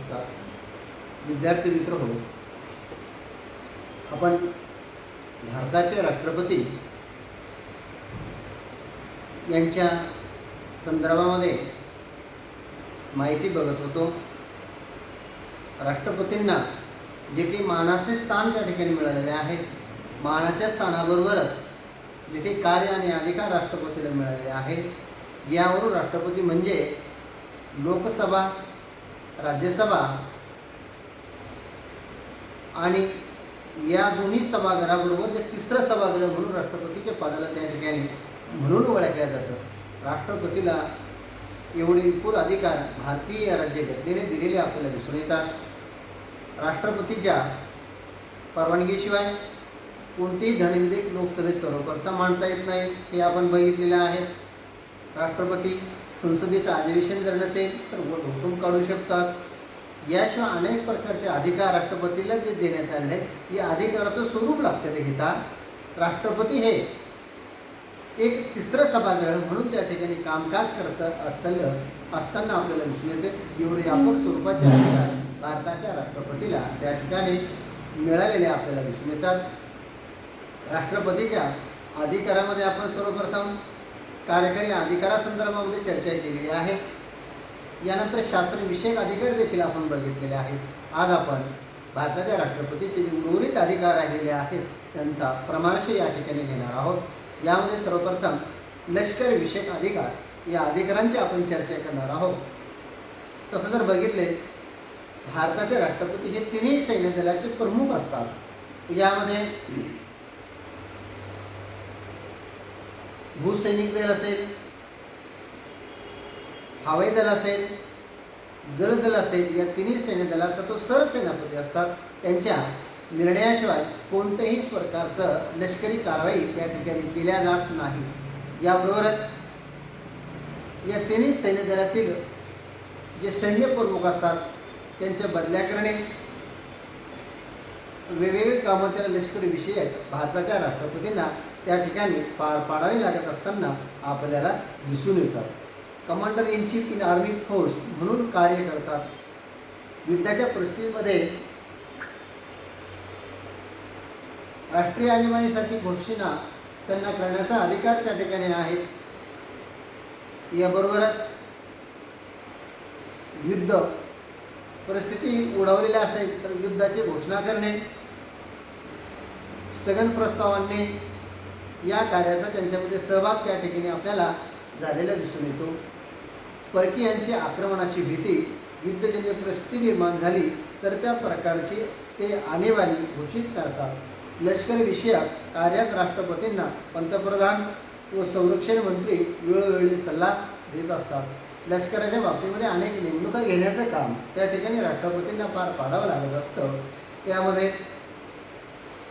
नमस्कार. विद्यार्थी मित्र हो, आपण भारताचे राष्ट्रपती यांच्या संदर्भामध्ये माहिती बघत होतो. राष्ट्रपतींना जे काही मानाचे स्थान त्या ठिकाणी मिळालेले आहे, मानाच्या स्थानाबरोबरच जे काही कार्य आणि अधिकार राष्ट्रपतीला मिळालेले आहेत, यावरून राष्ट्रपती म्हणजे लोकसभा, राज्यसभा आणि या दोन्ही सभागृहाबरोबर जे तिसरं सभागृह म्हणून राष्ट्रपतीच्या पदाला त्या ठिकाणी म्हणून ओळखल्या जातं. राष्ट्रपतीला एवढे विपुल अधिकार भारतीय राज्यघटनेने दिलेले आपल्याला दिसून येतात. राष्ट्रपतीच्या परवानगीशिवाय कोणतेही धनविधेयक लोकसभेत सर्वप्रथम मांडता येत नाही, हे आपण बघितलेलं आहे. राष्ट्रपती संसदेचं अधिवेशन जर नसेल तर हुकूम काढू शकतात. याशिवाय अनेक प्रकारचे अधिकार राष्ट्रपतीला जे देण्यात आले आहेत, या अधिकाराचं स्वरूप लक्षात घेता राष्ट्रपती हे एक तिसरं सभागृह म्हणून त्या ठिकाणी कामकाज करत असताना आपल्याला दिसून येते. एवढे व्यापक स्वरूपाचे अधिकार भारताच्या राष्ट्रपतीला त्या ठिकाणी मिळालेले आपल्याला दिसून येतात. राष्ट्रपतीच्या अधिकारामध्ये आपण सर्वप्रथम कार्यकारी अधिकारासंदर्भामध्ये चर्चा केलेली आहे. यानंतर शासनविषयक अधिकार देखील आपण बघितलेले आहेत. आज आपण भारताच्या राष्ट्रपतीचे जे उर्वरित अधिकार राहिलेले आहेत त्यांचा प्रमाणश या ठिकाणी घेणार आहोत. यामध्ये सर्वप्रथम लष्कर विषयक अधिकार, या अधिकारांची आपण चर्चा करणार आहोत. तसं जर बघितले, भारताचे राष्ट्रपती हे तिन्ही सैन्य दलाचे प्रमुख असतात. यामध्ये भूसैनिक दल असेल, हवाई दल असेल, जलदल असेल, या तिन्ही सैन्य दलाचा तो सरसेनापती असतात. त्यांच्या निर्णयाशिवाय कोणत्याही प्रकारचं लष्करी कारवाई त्या ठिकाणी केल्या जात नाही. याबरोबरच या तिन्ही सैन्य दलातील जे सैन्य प्रमुख असतात त्यांच्या बदल्या करणे, वेगवेगळी कामं त्या लष्करी विषयक भारताच्या राष्ट्रपतींना त्या ठिकाणी पार पाडावी लागत असताना आपल्याला दिसून येतात. Commander in chief in army force म्हणून कार्य करतात. युद्धाच्या परिस्थितीमध्ये राष्ट्रीय आणीबाणीसाठी घोषणा त्यांना करण्याचा अधिकार त्या ठिकाणी आहे. याबरोबरच युद्ध परिस्थिती ओढावलेली असेल तर युद्धाची घोषणा करणे, स्थगन प्रस्ताव आणणे, या कार्याचा त्यांच्यामध्ये सहभाग त्या ठिकाणी आपल्याला झालेला दिसून येतो. परकीयांची आक्रमणाची भीती, युद्धजन्य परिस्थिती निर्माण झाली तर त्या प्रकारची ते आणीबाणी घोषित करतात. लष्कर विषयक कार्यात राष्ट्रपतींना पंतप्रधान व संरक्षण मंत्री वेळोवेळी सल्ला देत असतात. लष्कराच्या बाबतीमध्ये अनेक नेमणुका घेण्याचं काम त्या ठिकाणी राष्ट्रपतींना पार पाडावं लागत असतं. त्यामध्ये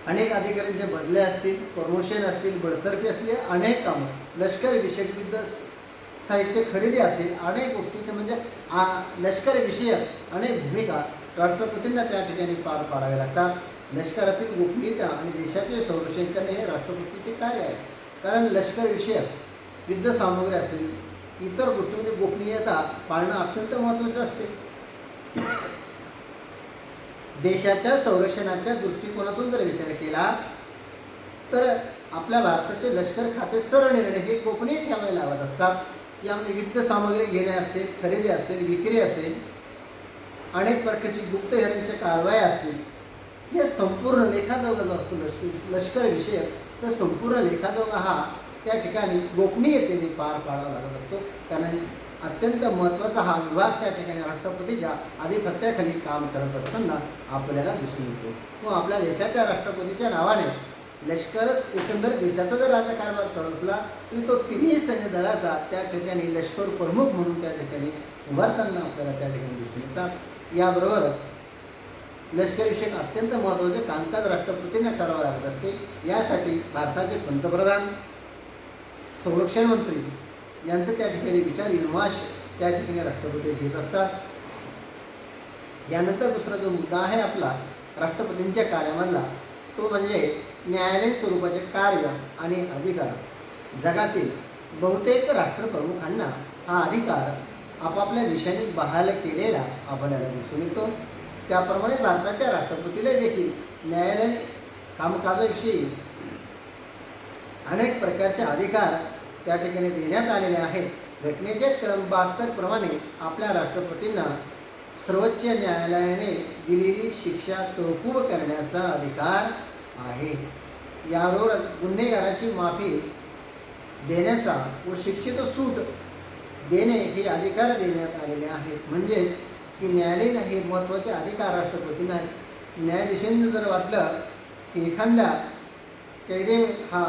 अनेक अधिकाऱ्यांचे बदले असतील, प्रमोशन असतील, बढतर्फी असतील, अनेक कामं लष्कर विषयक, युद्ध साहित्य खरेदी असेल, अनेक गोष्टीचे म्हणजे लष्कर विषयक अनेक भूमिका राष्ट्रपतींना त्या ठिकाणी पार पाडाव्या लागतात. लष्करातील गोपनीयता आणि देशाचे संरक्षण करणे हे राष्ट्रपतीचे कार्य आहे. कारण लष्कर विषयक युद्ध सामग्री असेल, इतर गोष्टींमध्ये गोपनीयता पाळणं अत्यंत महत्त्वाचं असते. देशाच्या संरक्षणाच्या दृष्टिकोनातून जर विचार केला तर आपल्या भारताचे लष्कर खाते सर्व निर्णय हे गोपनीय ठेवावे लागत असतात. यामध्ये युद्ध सामग्री घेणे असेल, खरेदी असेल, विक्री असेल, अनेक प्रकारची गुप्तहेरांच्या कारवाया असतील, हे संपूर्ण लेखाजोगा जो असतो लष्कर विषयक, तर संपूर्ण लेखाजोगा हा त्या ठिकाणी गोपनीयतेने पार पाडावा लागत असतो. कारण अत्यंत महत्त्वाचा हा विभाग त्या ठिकाणी राष्ट्रपतीच्या आधिपत्याखाली काम करत असताना आपल्याला दिसून येतो. व आपल्या देशाच्या राष्ट्रपतीच्या नावाने लष्करच एकंदर देशाचा जर राज्यकारभार करत असला तरी तो तिन्ही सैन्य दलाचा त्या ठिकाणी लष्कर प्रमुख म्हणून त्या ठिकाणी उभारताना आपल्याला त्या ठिकाणी दिसून येतात. याबरोबरच लष्करविषयक अत्यंत महत्त्वाचे कामकाज राष्ट्रपतींना करावं लागत असते. यासाठी भारताचे पंतप्रधान, संरक्षण मंत्री यांचं त्या ठिकाणी विचार विमर्श त्या ठिकाणी राष्ट्रपती घेत असतात. यानंतर दुसरा जो मुद्दा आहे आपला राष्ट्रपतींच्या कार्यामधला, तो म्हणजे न्यायालयीन स्वरूपाचे कार्य आणि अधिकार. जगातील बहुतेक राष्ट्रप्रमुखांना हा अधिकार आपापल्या दिशेने बहाल केलेला आपल्याला दिसून येतो. त्याप्रमाणे भारताच्या राष्ट्रपतीला देखील न्यायालय कामकाजाविषयी अनेक प्रकारचे अधिकार त्या ठिकाणी देण्यात आलेले आहेत. घटनेच्या कलम 72 प्रमाणे आपल्या राष्ट्रपतींना सर्वोच्च न्यायालयाने दिलेली शिक्षा तहकूब करण्याचा अधिकार आहे. यावर गुन्हेगाराची माफी देण्याचा व शिक्षेत सूट देणे हे अधिकार देण्यात आलेले आहेत. म्हणजे की न्यायालयाला हे महत्त्वाचे अधिकार राष्ट्रपतींना आहेत. न्यायाधीशांनी जर वाटलं की एखाद्या कैदी हा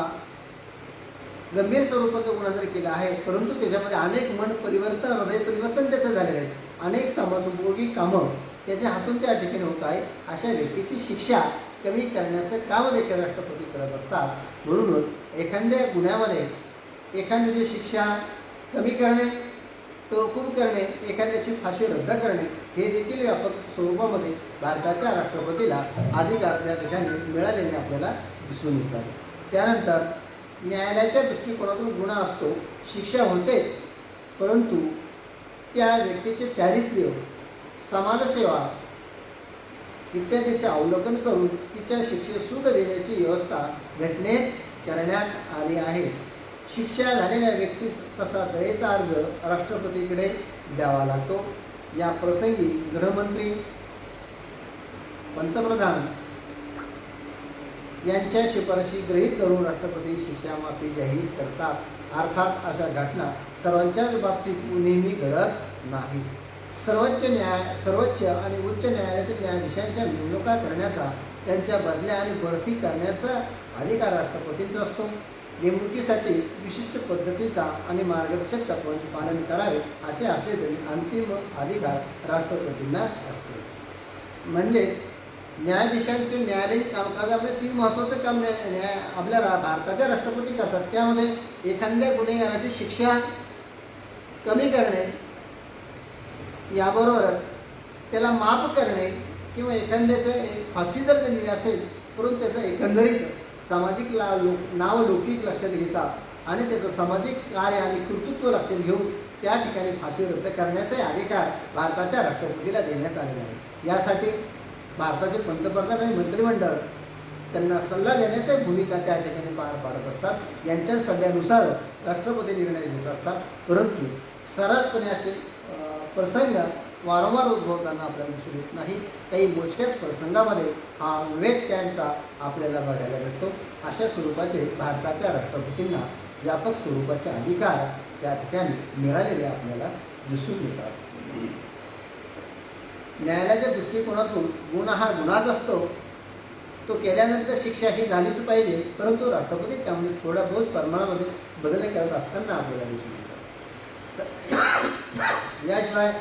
गंभीर स्वरूपाचा गुन्हा जर केला आहे, परंतु त्याच्यामध्ये अनेक मन परिवर्तन, हृदय परिवर्तन त्याचं झालेलं आहे, अनेक समाजोपयोगी कामं त्याच्या हातून त्या ठिकाणी होत आहे, अशा व्यक्तीची शिक्षा कमी करण्याचं काम देखील राष्ट्रपती करत असतात. म्हणून एखाद्या गुन्ह्यामध्ये एखाद्याची शिक्षा कमी करणे, तहकूब करणे, एखाद्याची फाशी रद्द करणे हे देखील व्यापक स्वरूपामध्ये भारताच्या राष्ट्रपतीला अधिकार त्या ठिकाणी मिळालेले आपल्याला दिसून येतात. त्यानंतर न्यायालयाच्या दृष्टिकोनातून गुन्हा असतो, शिक्षा होतेच, परंतु त्या व्यक्तीचे चारित्र्य, समाजसेवा इत्यादीचे अवलोकन करून तिच्या शिक्षेस सूट देण्याची व्यवस्था घटनेत करण्यात आली आहे. शिक्षा झालेल्या व्यक्तीस तसा दयेचा अर्ज राष्ट्रपतीकडे द्यावा लागतो. या प्रसंगी गृहमंत्री, पंतप्रधान यांच्या शिफारशी गृहीत धरून राष्ट्रपती शिक्षा माफी जाहीर करतात. अर्थात अशा घटना सर्वांच्याच बाबतीत नेहमी घडत नाही. सर्वोच्च आणि उच्च न्यायालयातील न्यायाधीशांच्या नेमणुका करण्याचा, त्यांच्या बदल्या आणि बढती करण्याचा अधिकार राष्ट्रपतींचा असतो. नेमणुकीसाठी विशिष्ट पद्धतीचा आणि मार्गदर्शक तत्त्वांचे पालन करावे असे असले तरी अंतिम अधिकार राष्ट्रपतींना असतो. म्हणजे न्यायाधीशांचे न्यायालयीन कामकाजामध्ये 3 महत्त्वाचं काम आपल्या भारताच्या राष्ट्रपती करतात. त्यामध्ये एखाद्या गुन्हेगाराची शिक्षा कमी करणे, याबरोबरच त्याला माफ करणे किंवा एखाद्याचं फाशी जर दिलेली असेल, परंतु त्याचं एकंदरीत सामाजिक नावलौकिक लक्षात घेतात आणि त्याचं सामाजिक कार्य आणि कर्तृत्व लक्षात घेऊन त्या ठिकाणी फाशी रद्द करण्याचे अधिकार भारताच्या राष्ट्रपतीला देण्यात आलेले आहे. यासाठी भारताचे पंतप्रधान आणि मंत्रिमंडळ त्यांना सल्ला देण्याची भूमिका त्या ठिकाणी पार पाडत असतात. यांच्या सल्ल्यानुसार राष्ट्रपती निर्णय घेत असतात. परंतु सर्रासपणे असे प्रसंग वारंवार उद्भवताना आपल्याला दिसून येत नाही. काही मोजक्याच प्रसंगामध्ये हा विवेक त्यांचा आपल्याला बघायला भेटतो. अशा स्वरूपाचे भारताच्या राष्ट्रपतींना व्यापक स्वरूपाचे अधिकार त्या ठिकाणी मिळालेले आपल्याला दिसून येतात. न्यायालयाच्या दृष्टिकोनातून गुन्हा हा गुन्हाच असतो. तो केल्यानंतर शिक्षा ही झालीच पाहिजे, परंतु राष्ट्रपती त्यामध्ये थोड्या बहुत प्रमाणामध्ये बदल करत असताना आपल्याला दिसून येतात. याशिवाय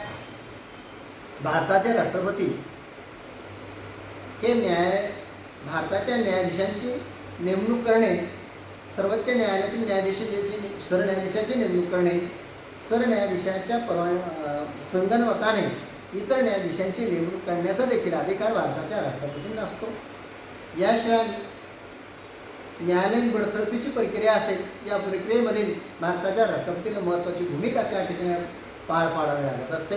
भारताचे राष्ट्रपती हे भारताच्या न्यायाधीशांची नेमणूक करणे, सर्वोच्च न्यायालयातील सरन्यायाधीशाची नेमणूक करणे, सरन्यायाधीशाच्या संगनमताने इतर न्यायाधीशांची नेमणूक करण्याचा देखील अधिकार भारताच्या राष्ट्रपतींना असतो. याशिवाय न्यायालयीन बडतर्फीची प्रक्रिया असेल, या प्रक्रियेमध्ये भारताच्या राष्ट्रपतीला महत्त्वाची भूमिका त्या ठिकाणी पार पाडावी लागत असते.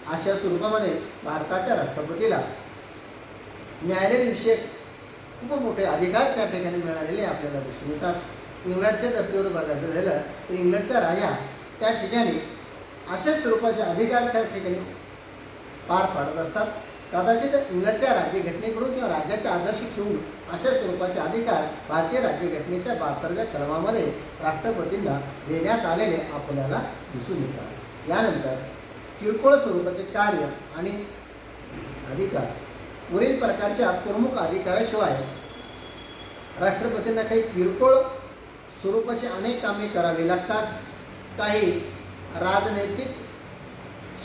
अशा स्वरूपामध्ये भारताच्या राष्ट्रपतीला न्यायालयविषयक खूप मोठे अधिकार त्या ठिकाणी मिळालेले आपल्याला दिसून येतात. इंग्लंडच्या धर्तीवर बघायचं झालं तर इंग्लंडचा राजा त्या ठिकाणी अशा स्वरूपाचे अधिकार त्या ठिकाणी पार पाडत असतात. कदाचित इंग्लंडच्या राज्यघटनेकडून किंवा राज्याचा आदर्श ठेवून अशा स्वरूपाचे अधिकार भारतीय राज्यघटनेच्या 72व्या कलमामध्ये राष्ट्रपतींना देण्यात आलेले आपल्याला दिसून येतात. यानंतर किरकोळ स्वरूपाचे कार्य आणि अधिकार. वरील प्रकारच्या प्रमुख अधिकाराशिवाय राष्ट्रपतींना काही किरकोळ स्वरूपाची अनेक कामे करावी लागतात. काही राजनैतिक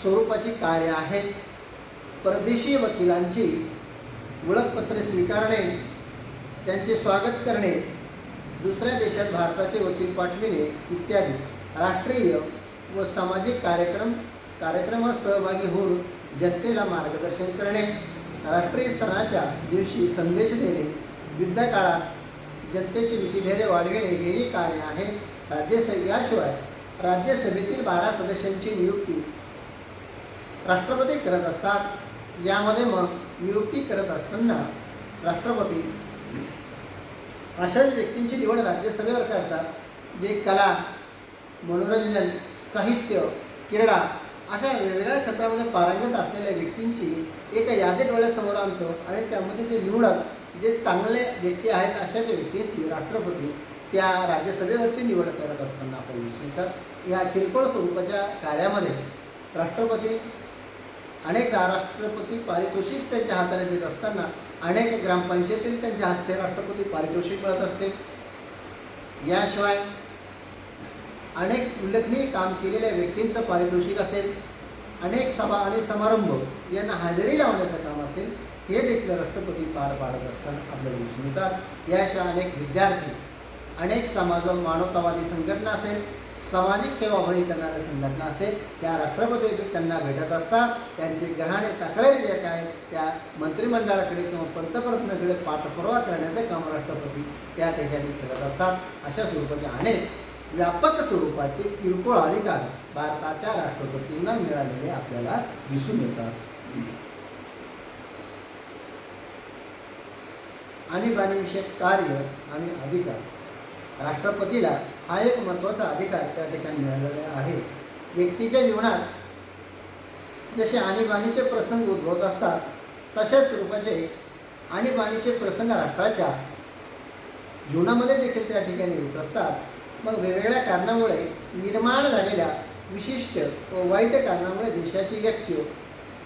स्वरूपाची कार्य आहेत. परदेशी वकिलांची ओळखपत्रे स्वीकारणे, त्यांचे स्वागत करणे, दुसऱ्या देशात भारताचे वकील पाठविणे इत्यादी राष्ट्रीय व सामाजिक कार्यक्रमात सहभागी होऊन जनतेला मार्गदर्शन करणे, राष्ट्रीय सणाच्या दिवशी संदेश देणे, युद्धकाळात जनतेचे नीतिधैर्य वाढविणे हेही कार्य आहे. याशिवाय राज्यसभेतील 12 सदस्यांची नियुक्ती राष्ट्रपती करत असतात. यामध्ये मग नियुक्ती करत असताना राष्ट्रपती अशाच व्यक्तींची निवड राज्यसभेवर करतात, जे कला, मनोरंजन, साहित्य, क्रीडा अशा वेगवेगळ्या क्षेत्रामध्ये पारंगत असलेल्या व्यक्तींची एक यादी डोळ्यासमोर आणतो आणि त्यामध्ये जे निवडक जे चांगले व्यक्ती आहेत अशाच व्यक्तींची राष्ट्रपती त्या राज्यसभेवरती निवड करत असताना आपण दिसून येतात. या किरकोळ स्वरूपाच्या कार्यामध्ये राष्ट्रपती अनेकदा राष्ट्रपती पारितोषिक त्यांच्या हाताने देत असताना अनेक ग्रामपंचायतीत त्यांच्या हस्ते राष्ट्रपती पारितोषिक मिळत असते. याशिवाय अनेक उल्लेखनीय काम केलेल्या व्यक्तींचं पारितोषिक असेल, अनेक सभा आणि समारंभ यांना हजेरी लावण्याचं काम असेल, हे देखील राष्ट्रपती पार पाडत असताना आपल्याला दिसून येतात. याशिवाय अनेक विद्यार्थी, अनेक मानवतावादी संघटना असेल, सामाजिक सेवाभावी करणाऱ्या संघटना असेल, त्या राष्ट्रपती त्यांना भेटत असतात. त्यांची गहाणे तक्रारी ज्या काय त्या मंत्रिमंडळाकडे किंवा पंतप्रधानाकडे पाठपुरावा करण्याचे काम राष्ट्रपती त्या ठिकाणी करत असतात. अशा स्वरूपाचे अनेक व्यापक स्वरूपाचे किरकोळ अधिकार भारताच्या राष्ट्रपतींना मिळालेले आपल्याला दिसून येतात. आणीबाणीविषयक कार्य आणि अधिकार राष्ट्रपतीला हा एक महत्त्वाचा अधिकार त्या ठिकाणी मिळालेला आहे. व्यक्तीच्या जीवनात जसे आणीबाणीचे प्रसंग उद्भवत असतात तशाच स्वरूपाचे आणीबाणीचे प्रसंग राष्ट्राच्या जीवनामध्ये देखील त्या ठिकाणी येत असतात. मग वेगवेगळ्या कारणामुळे निर्माण झालेल्या विशिष्ट व वाईट कारणामुळे देशाची ऐक्य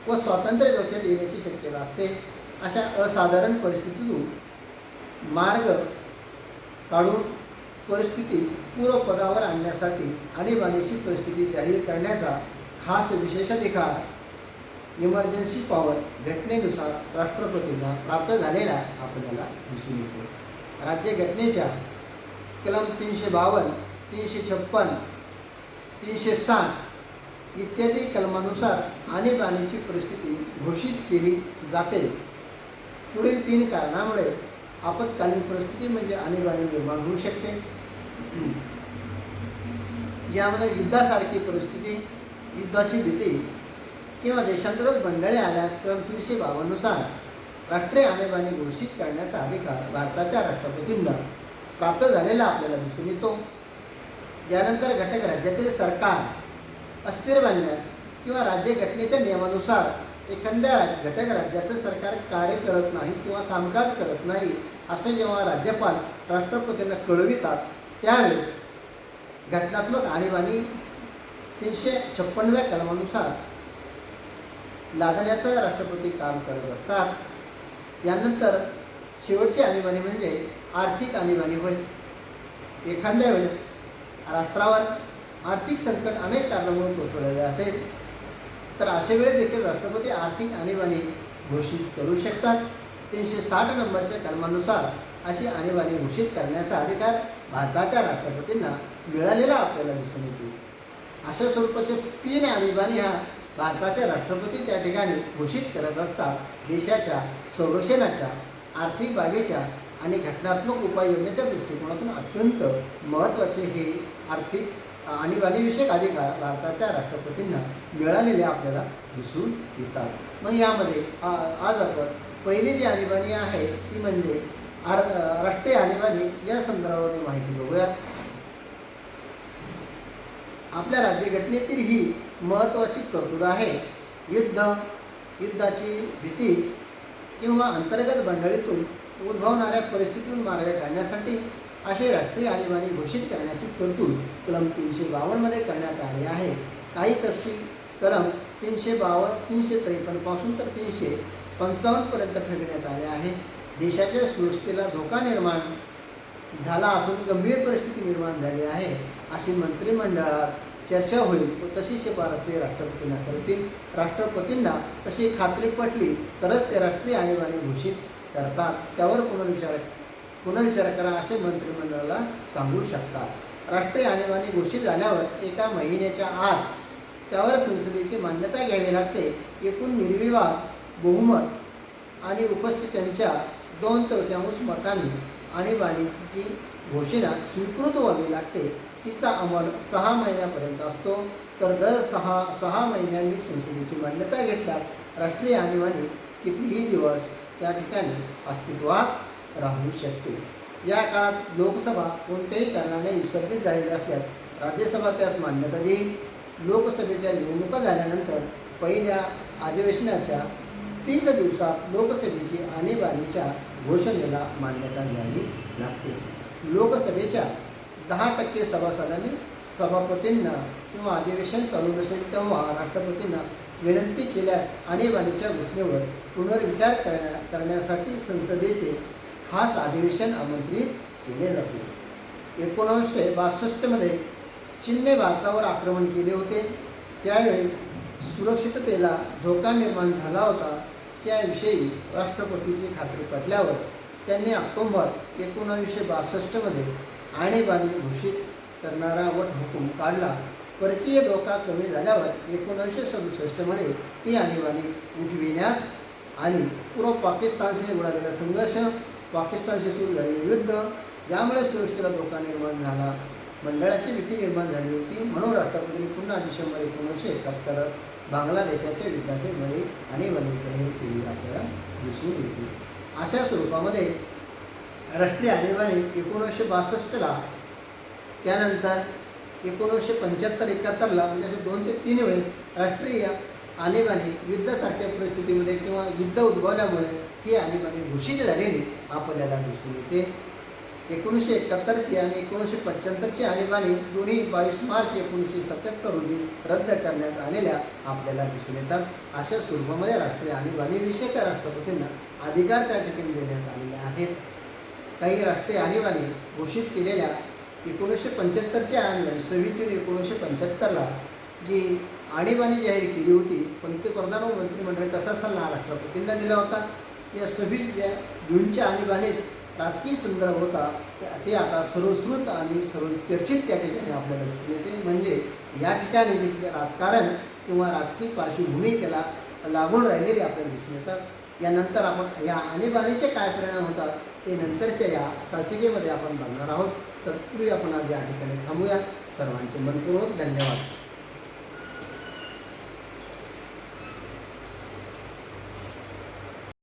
व स्वातंत्र्य धोक्यात येण्याची शक्यता असते. अशा असाधारण परिस्थितीतून मार्ग काढून परिस्थिती पूर्वपदावर आणण्यासाठी आणीबाणीची परिस्थिती जाहीर करण्याचा खास विशेषाधिकार इमर्जन्सी पॉवर घटनेनुसार राष्ट्रपतींना प्राप्त झालेला आपल्याला दिसून येतो. राज्यघटनेच्या कलम 352, 356, 360 इत्यादी कलमानुसार आणीबाणीची परिस्थिती घोषित केली जाते. पुढील 3 कारणामुळे आपत्कालीन परिस्थिती म्हणजे आणीबाणी निर्माण होऊ शकते. यामध्ये युद्धासारखी परिस्थिती, युद्धाची भीती किंवा देशांतर्गत बंडळे आल्यास कलम 352 नुसार राष्ट्रीय आणीबाणी घोषित करण्याचा अधिकार भारताच्या राष्ट्रपतींना प्राप्त झालेला आपल्याला दिसून येतो. यानंतर घटक राज्यातील सरकार अस्थिर बनल्यास किंवा राज्यघटनेच्या नियमानुसार एखाद्या घटक राज्याचं सरकार कार्य करत नाही किंवा कामकाज करत नाही असे जेव्हा राज्यपाल राष्ट्रपतींना कळवितात त्यावेळेस घटनात्मक आणीबाणी 356व्या कलमानुसार लादण्याचं राष्ट्रपती काम करत असतात. यानंतर शेवटची आणीबाणी म्हणजे आर्थिक आणीबाणी होय. एखाद्या वेळेस राष्ट्रावर आर्थिक संकट अनेक कारणामुळे कोसळलेले असेल तर अशा वेळेस देखील राष्ट्रपती आर्थिक आणीबाणी घोषित करू शकतात. 360 नंबरच्या कलमानुसार अशी आणीबाणी घोषित करण्याचा अधिकार भारताच्या राष्ट्रपतींना मिळालेला आपल्याला दिसून येतो. अशा स्वरूपाच्या 3 आणीबाणी ह्या भारताचे राष्ट्रपती त्या ठिकाणी घोषित करत असतात. देशाच्या संरक्षणाच्या, आर्थिक बाबीच्या आणि घटनात्मक उपाययोजनेच्या दृष्टिकोनातून अत्यंत महत्त्वाचे हे आर्थिक आणीबाणीविषयक अधिकार भारताच्या राष्ट्रपतींना मिळालेले आपल्याला दिसून येतात. मग यामध्ये आज आपण पहिली जी आणीबाणी आहे ती म्हणजे राष्ट्रीय आणीबाणी या संदर्भामध्ये माहिती बघूया. आपल्या राज्यघटनेतील ही महत्त्वाची तरतूद आहे. युद्धाची भीती किंवा अंतर्गत बंडळीतून उद्भवणाऱ्या परिस्थितीतून मार्ग काढण्यासाठी अशी राष्ट्रीय आणीबाणी घोषित करण्याची तरतूद कलम 352 मध्ये करण्यात आली आहे. काही तपशील कलम 352, 353 पासून तर 355 पर्यंत ठेवण्यात आले आहे. देशाच्या सुरक्षेला धोका निर्माण झाला असून गंभीर परिस्थिती निर्माण झाली आहे अशी मंत्रिमंडळात चर्चा होईल व तशी शिफारस ते राष्ट्रपतींना करतील. राष्ट्रपतींना तशी खात्री पटली तरच ते राष्ट्रीय आणीबाणी घोषित करतात. त्यावर पुनर्विचार करा असे मंत्रिमंडळाला सांगू शकतात. राष्ट्रीय आणीबाणी घोषित झाल्यावर 1 महिन्याच्या आत त्यावर संसदेची मान्यता घ्यावी लागते. एकूण निर्विवाद बहुमत आणि उपस्थितांच्या 2/3 मतांनी आणीबाणीची घोषणा स्वीकृत व्हावी लागते. तिचा अंमल 6 महिन्यापर्यंत असतो, तर दर 6 महिन्यांनी संसदेची मान्यता घेतल्यास राष्ट्रीय आणीबाणी कितीही दिवस त्या ठिकाणी अस्तित्वात राहू शकते. या काळात लोकसभा कोणत्याही कारणाने विसर्जित झालेली असल्यास राज्यसभा त्यास मान्यता देईल. लोकसभेच्या निवडणुका झाल्यानंतर पहिल्या अधिवेशनाच्या 30 दिवसात लोकसभेची आणीबाणीच्या घोषणेला मान्यता द्यावी लागते. लोकसभेच्या 10% सभासदांनी सभापतींना किंवा अधिवेशन चालू नसेल तेव्हा राष्ट्रपतींना विनंती केल्यास आणीबाणीच्या घोषणेवर पुनर्विचार करण्यासाठी संसदेचे खास अधिवेशन आमंत्रित केले जाते. 1962 चीनने भारतावर आक्रमण केले होते. त्यावेळी सुरक्षिततेला धोका निर्माण झाला होता. त्याविषयी राष्ट्रपतीची खात्री पटल्यावर त्यांनी ऑक्टोबर 1962 आणीबाणी घोषित करणारा वटहुकूम काढला. परकीय धोका कमी झाल्यावर 1967 ती आणीबाणी उठविण्यात आली. पूर्व पाकिस्तानशी उडालेला संघर्ष, पाकिस्तानशी सुरू झालेले युद्ध यामुळे सुरक्षेला धोका निर्माण झाला, मंडळाची भीती निर्माण झाली होती. म्हणून राष्ट्रपतींनी पुन्हा डिसेंबर 1971 बांगलादेशाच्या युद्धाचे वेळी आणीबाणी जाहीर केली आपल्याला दिसून येते. अशा स्वरूपामध्ये राष्ट्रीय आणीबाणी 1962ला, त्यानंतर 1975-71ला म्हणजे असे 2 ते 3 वेळेस राष्ट्रीय आणीबाणी युद्धासारख्या परिस्थितीमध्ये किंवा युद्ध उद्भवल्यामुळे ही आणीबाणी घोषित झालेली आपल्याला दिसून येते. 1971ची आणि 1975ची आणीबाणी दोन्ही 22 मार्च 1977 रोजी रद्द करण्यात आलेल्या आपल्याला दिसून येतात. अशा स्वरूपामध्ये राष्ट्रीय आणीबाणीविषयक राष्ट्रपतींना अधिकार त्या ठिकाणी देण्यात आलेले आहेत. काही राष्ट्रीय आणीबाणी घोषित केलेल्या 1975ची आणीबाणी 26 जून 1975ला जी आणीबाणी जाहीर केली होती, पंतप्रधान व मंत्रिमंडळाने तसा सल्ला राष्ट्रपतींना दिला होता. या 26 जूनच्या आणीबाणीस राजकीय संदर्भ होता, ते आता सर्वश्रुत आणि सर्वचर्चित त्या ठिकाणी आपल्याला दिसून येते. म्हणजे या ठिकाणी देखील राजकारण किंवा राजकीय पार्श्वभूमी त्याला लागून राहिलेली आपल्याला दिसून येतात. यानंतर आपण या आणीबाणीचे काय परिणाम होतात ते नंतरच्या या तासिकेमध्ये आपण बघणार आहोत. तत्पूर्वी आपण आज या ठिकाणी थांबूया. सर्वांचे मनपूर्वक धन्यवाद.